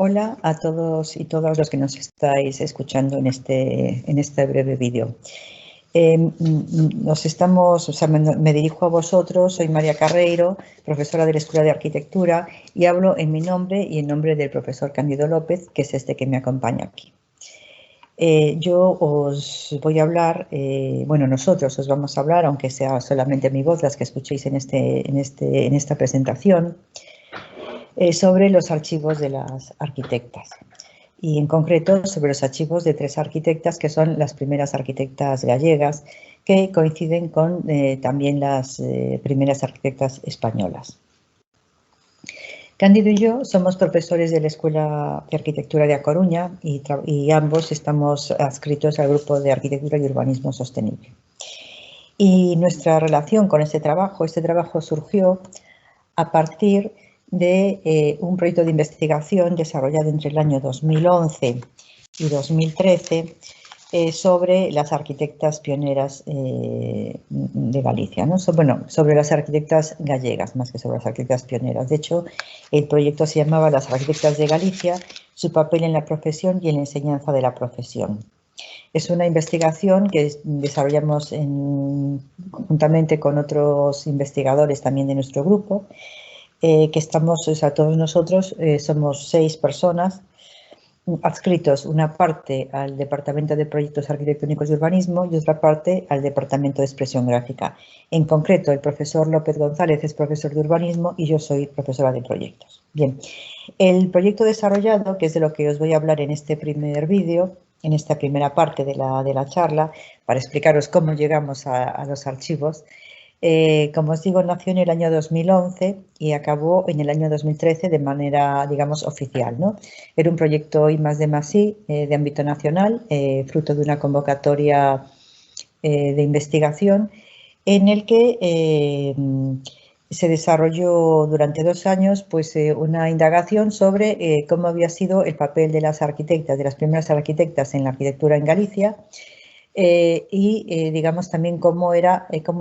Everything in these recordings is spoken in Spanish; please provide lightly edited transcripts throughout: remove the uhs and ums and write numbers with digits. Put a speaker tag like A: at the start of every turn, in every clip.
A: Hola a todos y todas los que nos estáis escuchando en este breve vídeo. Me dirijo a vosotros, soy María Carreiro, profesora de la Escuela de Arquitectura, y hablo en mi nombre y en nombre del profesor Cándido López, que es este que me acompaña aquí. Yo os voy a hablar, nosotros os vamos a hablar, aunque sea solamente mi voz las que escuchéis en esta presentación, sobre los archivos de las arquitectas y en concreto sobre los archivos de 3 arquitectas que son las primeras arquitectas gallegas, que coinciden con también las primeras arquitectas españolas. Cándido y yo somos profesores de la Escuela de Arquitectura de A Coruña y ambos estamos adscritos al grupo de Arquitectura y Urbanismo Sostenible. Y nuestra relación con este trabajo surgió a partir de un proyecto de investigación desarrollado entre el año 2011 y 2013 sobre las arquitectas pioneras de Galicia, ¿no? Sobre las arquitectas gallegas, más que sobre las arquitectas pioneras. De hecho, el proyecto se llamaba Las arquitectas de Galicia, su papel en la profesión y en la enseñanza de la profesión. Es una investigación que desarrollamos conjuntamente con otros investigadores también de nuestro grupo, que estamos, todos nosotros somos 6 personas adscritos, una parte al Departamento de Proyectos Arquitectónicos y Urbanismo y otra parte al Departamento de Expresión Gráfica. En concreto, el profesor López González es profesor de Urbanismo y yo soy profesora de Proyectos. Bien, el proyecto desarrollado, que es de lo que os voy a hablar en este primer vídeo, en esta primera parte de la charla, para explicaros cómo llegamos a los archivos, como os digo, nació en el año 2011 y acabó en el año 2013 de manera, digamos, oficial, ¿no? Era un proyecto I+D+I de ámbito nacional, fruto de una convocatoria de investigación en el que se desarrolló durante 2 años pues, una indagación sobre cómo había sido el papel de las arquitectas, de las primeras arquitectas en la arquitectura en Galicia, digamos también cómo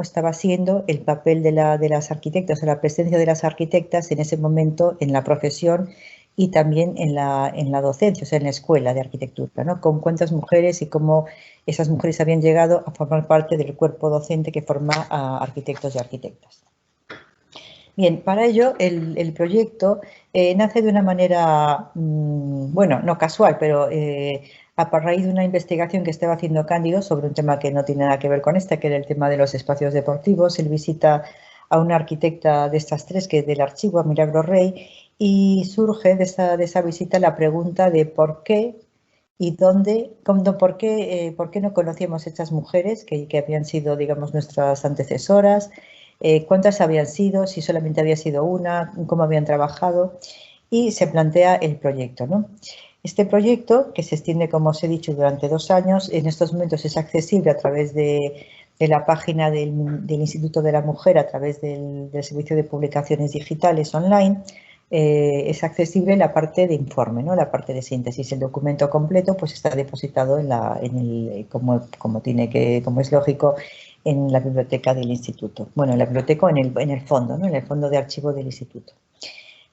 A: estaba siendo el papel de las arquitectas o la presencia de las arquitectas en ese momento en la profesión y también en la docencia, o sea, en la escuela de arquitectura, ¿no? Con cuántas mujeres y cómo esas mujeres habían llegado a formar parte del cuerpo docente que forma a arquitectos y arquitectas. Bien, para ello el proyecto nace de una manera, no casual, pero a raíz de una investigación que estaba haciendo Cándido sobre un tema que no tiene nada que ver con esta, que era el tema de los espacios deportivos. Él visita a una arquitecta de estas 3, que es del archivo, a Milagro Rey, y surge de esa visita la pregunta de por qué y dónde, por qué no conocíamos estas mujeres que habían sido, digamos, nuestras antecesoras, cuántas habían sido, si solamente había sido una, cómo habían trabajado, y se plantea el proyecto, ¿no? Este proyecto, que se extiende, como os he dicho, durante 2 años, en estos momentos es accesible a través de la página del Instituto de la Mujer, a través del Servicio de Publicaciones Digitales online. Es accesible la parte de informe, ¿no? La parte de síntesis. El documento completo pues está depositado como es lógico, en la biblioteca del instituto. Bueno, en la biblioteca, en el fondo, ¿no? En el fondo de archivo del instituto.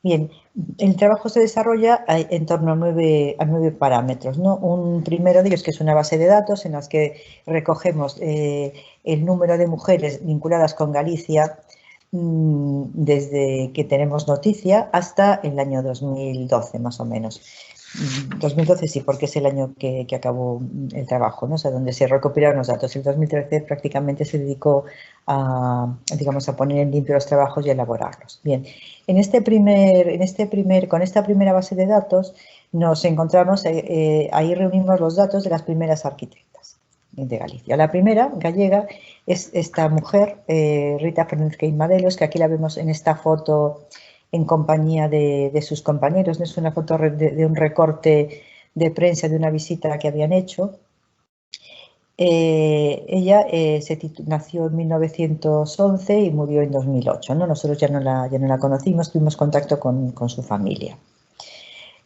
A: Bien, el trabajo se desarrolla en torno a 9 parámetros, ¿no? Un primero de ellos, que es una base de datos en las que recogemos el número de mujeres vinculadas con Galicia desde que tenemos noticia hasta el año 2012, más o menos. 2012 sí, porque es el año que acabó el trabajo, ¿no? O sea, donde se recopilaron los datos. El 2013 prácticamente se dedicó digamos, a poner en limpio los trabajos y a elaborarlos. Bien, con esta primera base de datos nos encontramos, ahí reunimos los datos de las primeras arquitectas de Galicia. La primera, gallega, es esta mujer, Rita Fernández Queimadelos, que aquí la vemos en esta foto en compañía de sus compañeros. Es una foto de un recorte de prensa de una visita que habían hecho. Ella nació en 1911 y murió en 2008, ¿no? Nosotros ya no la conocimos, tuvimos contacto con su familia.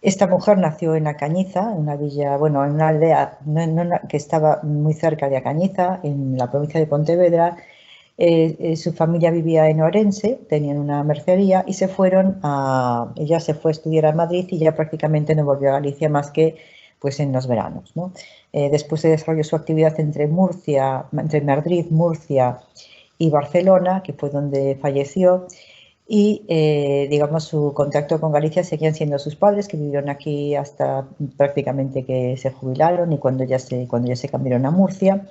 A: Esta mujer nació en Acañiza, en una villa, en una aldea que estaba muy cerca de Acañiza, en la provincia de Pontevedra, Su familia vivía en Orense, tenían una mercería y ella se fue a estudiar a Madrid y ya prácticamente no volvió a Galicia más que pues en los veranos, ¿no? Después se desarrolló su actividad entre Madrid, Murcia y Barcelona, que fue donde falleció, y digamos su contacto con Galicia seguían siendo sus padres, que vivieron aquí hasta prácticamente que se jubilaron y cuando ya se cambiaron a Murcia.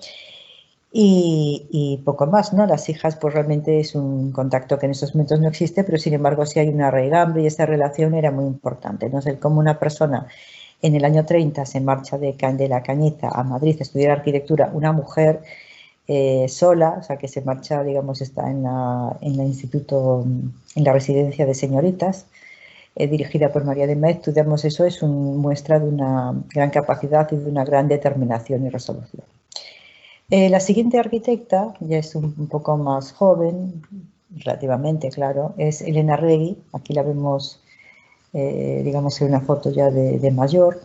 A: Y poco más, ¿no? Las hijas, pues realmente es un contacto que en estos momentos no existe, pero sin embargo sí hay una raigambre y esa relación era muy importante, ¿no? sé cómo una persona en el año 30 se marcha de la Cañiza a Madrid a estudiar arquitectura, una mujer sola, o sea que se marcha, digamos, está en la residencia de señoritas, dirigida por María de Metz, digamos, eso es muestra de una gran capacidad y de una gran determinación y resolución. La siguiente arquitecta, ya es un poco más joven, relativamente, claro, es Elena Regui. Aquí la vemos, digamos, en una foto ya de mayor.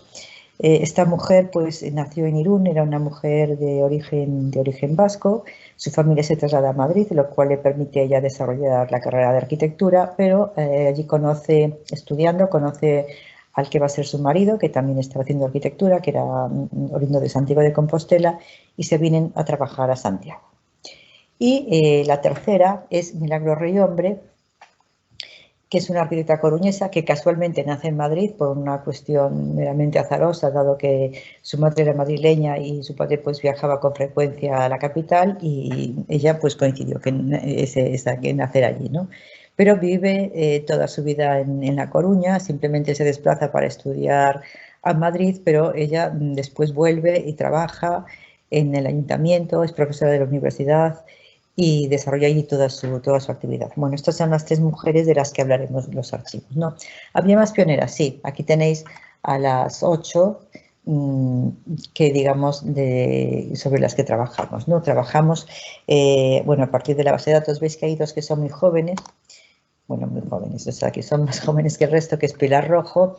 A: Esta mujer pues nació en Irún, era una mujer de origen vasco. Su familia se traslada a Madrid, lo cual le permite a ella desarrollar la carrera de arquitectura, pero allí estudiando, conoce al que va a ser su marido, que también estaba haciendo arquitectura, que era oriundo de Santiago de Compostela, y se vienen a trabajar a Santiago. Y la tercera es Milagros Rey Hombre, que es una arquitecta coruñesa que casualmente nace en Madrid por una cuestión meramente azarosa, dado que su madre era madrileña y su padre pues viajaba con frecuencia a la capital y ella pues coincidió que nacer allí, ¿no? Pero vive toda su vida en La Coruña, simplemente se desplaza para estudiar a Madrid, pero ella después vuelve y trabaja en el ayuntamiento, es profesora de la universidad y desarrolla allí toda su actividad. Bueno, estas son las tres mujeres de las que hablaremos en los archivos, ¿no? Había más pioneras, sí. Aquí tenéis a las 8 que digamos sobre las que trabajamos, ¿no? Trabajamos, bueno, a partir de la base de datos veis que hay dos que son muy jóvenes, bueno, muy jóvenes, o sea, que son más jóvenes que el resto, que es Pilar Rojo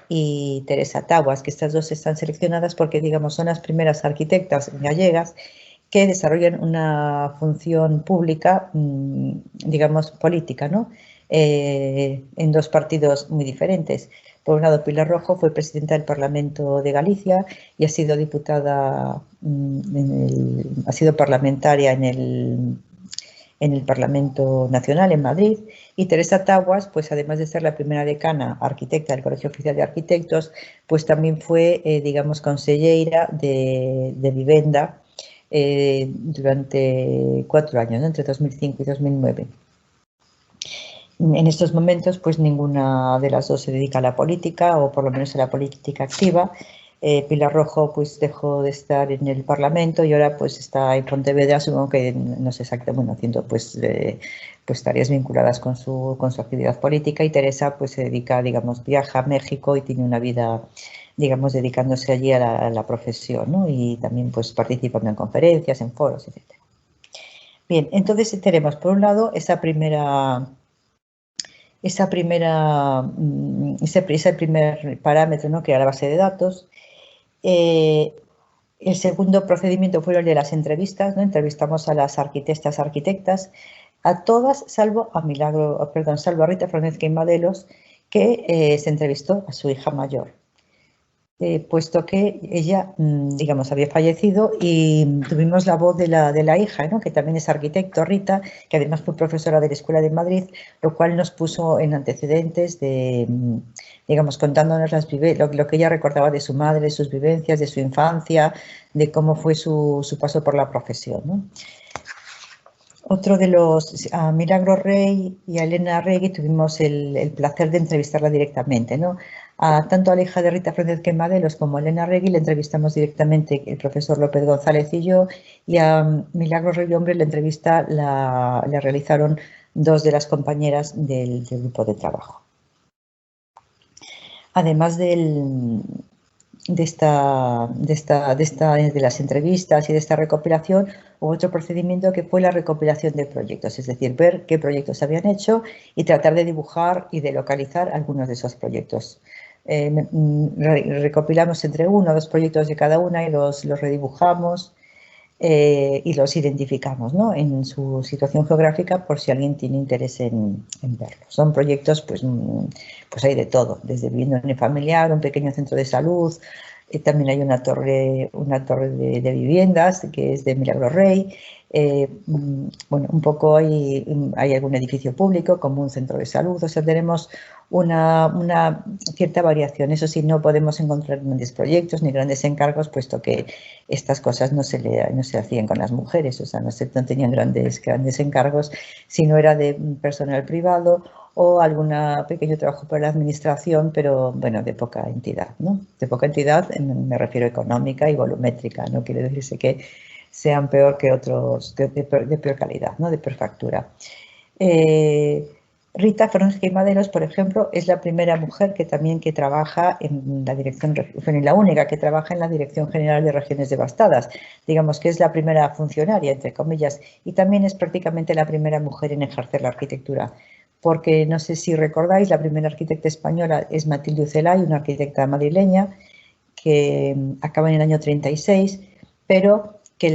A: y Teresa Taguas, que estas dos están seleccionadas porque, digamos, son las primeras arquitectas gallegas que desarrollan una función pública, digamos, política, ¿no? En dos partidos muy diferentes. Por un lado, Pilar Rojo fue presidenta del Parlamento de Galicia y ha sido diputada, ha sido parlamentaria en el Parlamento Nacional en Madrid, y Teresa Taguas, pues además de ser la primera decana arquitecta del Colegio Oficial de Arquitectos, pues también fue, digamos, consellera de Vivenda durante 4 años, ¿no? Entre 2005 y 2009. En estos momentos, pues ninguna de las dos se dedica a la política, o por lo menos a la política activa. Pilar Rojo pues dejó de estar en el Parlamento y ahora pues está en Pontevedra, supongo que no sé exactamente, bueno, haciendo pues tareas vinculadas con su actividad política, y Teresa pues se dedica, digamos, viaja a México y tiene una vida, digamos, dedicándose allí a la profesión, ¿no? Y también pues participando en conferencias, en foros, etc. Bien, entonces tenemos por un lado ese primer parámetro, ¿no? Que era la base de datos. El segundo procedimiento fue el de las entrevistas, ¿no? Entrevistamos a las arquitectas, a todas salvo a Rita Fernández Queimadelos, que se entrevistó a su hija mayor, puesto que ella, digamos, había fallecido, y tuvimos la voz de la hija, ¿no? Que también es arquitecto, Rita, que además fue profesora de la Escuela de Madrid, lo cual nos puso en antecedentes de, digamos, contándonos lo que ella recordaba de su madre, de sus vivencias, de su infancia, de cómo fue su paso por la profesión, ¿no? Otro de a Milagros Rey y a Elena Regui tuvimos el placer de entrevistarla directamente, ¿no? Tanto a la hija de Rita Fernández Queimadelos como a Elena Regui le entrevistamos directamente el profesor López González y yo, y a Milagros Rey Hombre la entrevista la realizaron dos de las compañeras del grupo de trabajo. Además de las entrevistas y de esta recopilación, hubo otro procedimiento que fue la recopilación de proyectos, es decir, ver qué proyectos se habían hecho y tratar de dibujar y de localizar algunos de esos proyectos. Recopilamos entre 1 o 2 proyectos de cada una y los redibujamos. y los identificamos, ¿no?, en su situación geográfica por si alguien tiene interés en verlos. Son proyectos, pues hay de todo, desde vivienda unifamiliar, un pequeño centro de salud, también hay una torre de viviendas que es de Milagro Rey. Bueno, un poco hay algún edificio público como un centro de salud, o sea, tenemos una cierta variación. Eso sí, no podemos encontrar grandes proyectos ni grandes encargos, puesto que estas cosas no se hacían con las mujeres, o sea, no tenían grandes encargos, sino era de personal privado o algún pequeño trabajo para la administración, pero bueno, de poca entidad, ¿no? De poca entidad, me refiero económica y volumétrica, no quiere decirse que sean peor que otros, de peor calidad, ¿no?, de peor factura. Rita Fernández Maderos, por ejemplo, es la primera mujer que trabaja en la dirección, y la única que trabaja en la Dirección General de Regiones Devastadas. Digamos que es la primera funcionaria, entre comillas, y también es prácticamente la primera mujer en ejercer la arquitectura. Porque no sé si recordáis, la primera arquitecta española es Matilde Ucelay, una arquitecta madrileña que acaba en el año 36, pero que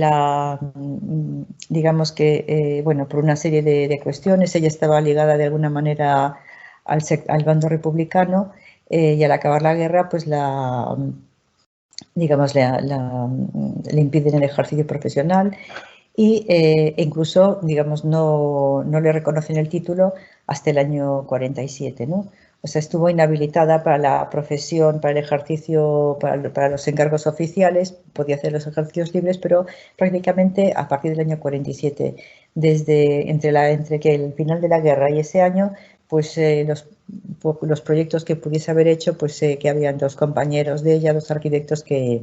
A: digamos que, bueno, por una serie de cuestiones, ella estaba ligada de alguna manera al bando republicano, y al acabar la guerra, pues digamos, le impiden el ejercicio profesional e incluso, digamos, no le reconocen el título hasta el año 47, ¿no? O sea, estuvo inhabilitada para la profesión, para el ejercicio, para los encargos oficiales, podía hacer los ejercicios libres, pero prácticamente a partir del año 47, entre que el final de la guerra y ese año, pues los proyectos que pudiese haber hecho, pues que habían dos compañeros de ella, dos arquitectos que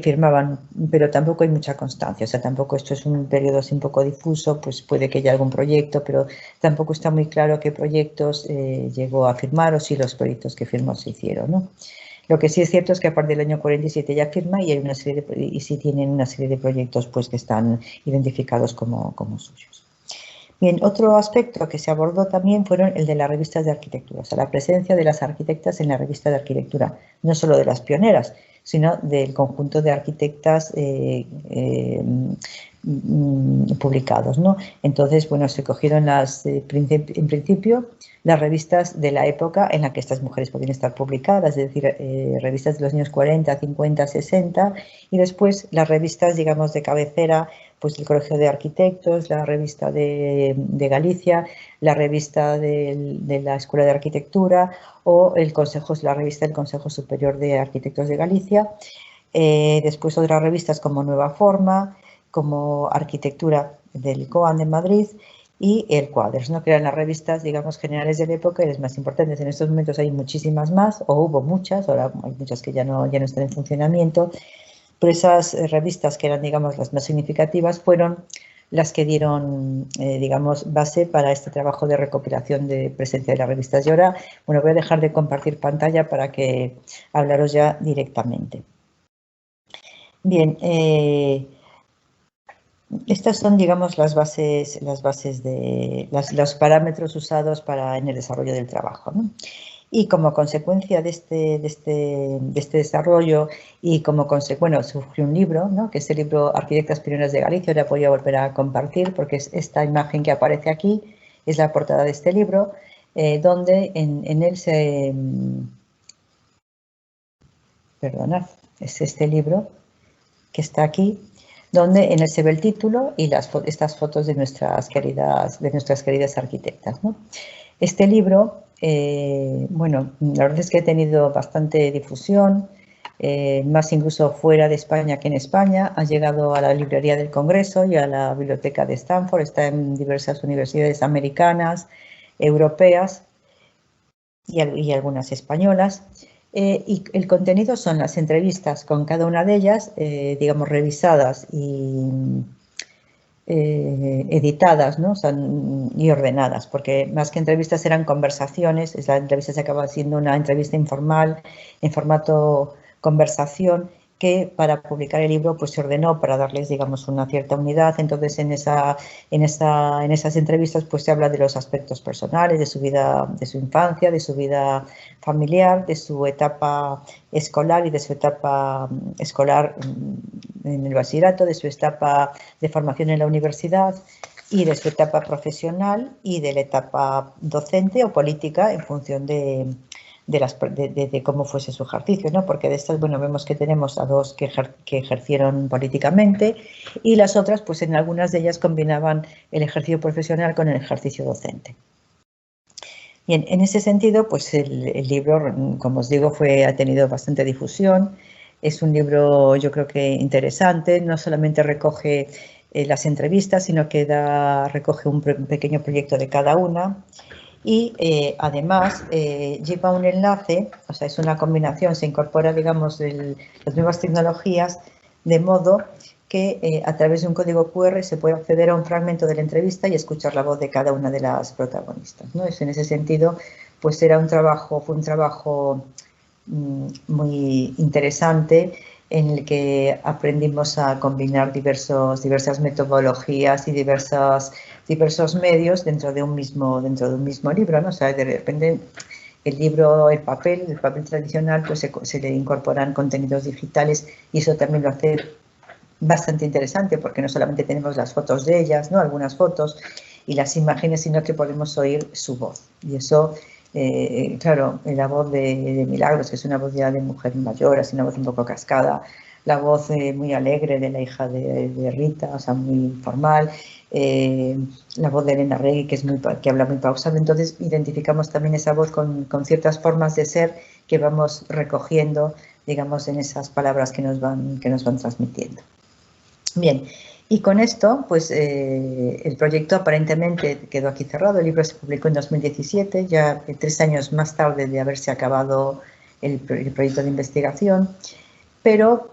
A: firmaban, pero tampoco hay mucha constancia. O sea, tampoco, esto es un periodo así un poco difuso, pues puede que haya algún proyecto, pero tampoco está muy claro qué proyectos llegó a firmar o si los proyectos que firmó se hicieron, ¿no? Lo que sí es cierto es que a partir del año 47 ya firma y hay una serie y sí tienen una serie de proyectos, pues, que están identificados como suyos. Bien, otro aspecto que se abordó también fueron el de las revistas de arquitectura, o sea, la presencia de las arquitectas en la revista de arquitectura, no solo de las pioneras, sino del conjunto de arquitectas publicados, ¿no? Entonces, bueno, se cogieron en principio las revistas de la época en la que estas mujeres podían estar publicadas, es decir, revistas de los años 40, 50, 60, y después las revistas, digamos, de cabecera, pues el Colegio de Arquitectos, la revista de Galicia, la revista de la Escuela de Arquitectura o la revista del Consejo Superior de Arquitectos de Galicia. Después otras revistas como Nueva Forma, como Arquitectura del COAN de Madrid y el Quadres, ¿no?, que eran las revistas, digamos, generales de la época y las más importantes. En estos momentos hay muchísimas más, o hubo muchas, ahora hay muchas que ya no están en funcionamiento. Pero esas revistas que eran, digamos, las más significativas fueron las que dieron, digamos, base para este trabajo de recopilación de presencia de las revistas. Y ahora, bueno, voy a dejar de compartir pantalla para que hablaros ya directamente. Bien, estas son, digamos, los parámetros usados en el desarrollo del trabajo, ¿no? Y como consecuencia de este desarrollo y como bueno, surgió un libro, ¿no?, que es el libro Arquitectas Pioneras de Galicia. Ahora voy a volver a compartir porque es esta imagen que aparece aquí, es la portada de este libro, donde en él perdonad, es este libro que está aquí, donde en él se ve el título y estas fotos de nuestras queridas arquitectas, ¿no? Este libro, bueno, la verdad es que ha tenido bastante difusión, más incluso fuera de España que en España. Ha llegado a la librería del Congreso y a la biblioteca de Stanford, está en diversas universidades americanas, europeas y algunas españolas. Y el contenido son las entrevistas con cada una de ellas, digamos, revisadas y editadas, ¿no?, y ordenadas, porque más que entrevistas eran conversaciones. La entrevista se acaba siendo una entrevista informal en formato conversación que para publicar el libro pues se ordenó para darles, digamos, una cierta unidad. Entonces en esas entrevistas pues se habla de los aspectos personales, de su vida, de su infancia, de su vida familiar, de su etapa escolar y de su etapa escolar en el bachillerato, de su etapa de formación en la universidad y de su etapa profesional y de la etapa docente o política en función de cómo fuese su ejercicio, ¿no? Porque de estas, bueno, vemos que tenemos a dos que ejercieron políticamente y las otras, pues en algunas de ellas combinaban el ejercicio profesional con el ejercicio docente. Bien, en ese sentido, pues el libro, como os digo, ha tenido bastante difusión. Es un libro, yo creo que interesante, no solamente recoge las entrevistas, sino que recoge un pequeño proyecto de cada una. Y además lleva un enlace, o sea, es una combinación, se incorpora, digamos, las nuevas tecnologías, de modo que a través de un código QR se puede acceder a un fragmento de la entrevista y escuchar la voz de cada una de las protagonistas, ¿no? En ese sentido, pues fue un trabajo muy interesante en el que aprendimos a combinar diversas metodologías y diversos medios dentro de un mismo libro, ¿no? O sea, de repente el papel tradicional, pues se le incorporan contenidos digitales y eso también lo hace bastante interesante porque no solamente tenemos las fotos de ellas, ¿no? Algunas fotos y las imágenes, sino que podemos oír su voz. Y eso, claro, la voz de Milagros, que es una voz ya de mujer mayor, así una voz un poco cascada, la voz muy alegre de la hija de Rita, o sea, muy formal, la voz de Elena Regui, que habla muy pausado. Entonces identificamos también esa voz con ciertas formas de ser que vamos recogiendo, digamos, en esas palabras que nos van transmitiendo. Bien, y con esto, pues el proyecto aparentemente quedó aquí cerrado. El libro se publicó en 2017, ya 3 años más tarde de haberse acabado el proyecto de investigación. Pero,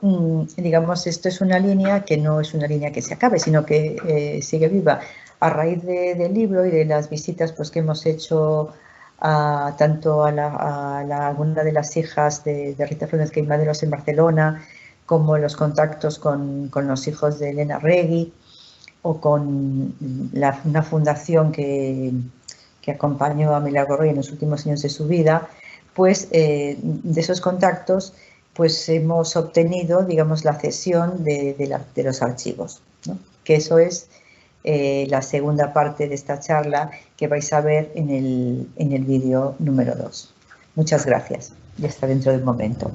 A: digamos, esto es una línea que no es una línea que se acabe, sino que sigue viva. A raíz del libro y de las visitas pues, que hemos hecho tanto a alguna de las hijas de Rita Fernández Queimaderos en Barcelona, como los contactos con los hijos de Elena Regui o con una fundación que acompañó a Milagro Regui en los últimos años de su vida, pues de esos contactos pues hemos obtenido, digamos, la cesión de los archivos, ¿no? Que eso es la segunda parte de esta charla que vais a ver en el vídeo número 2. Muchas gracias y hasta dentro de un momento.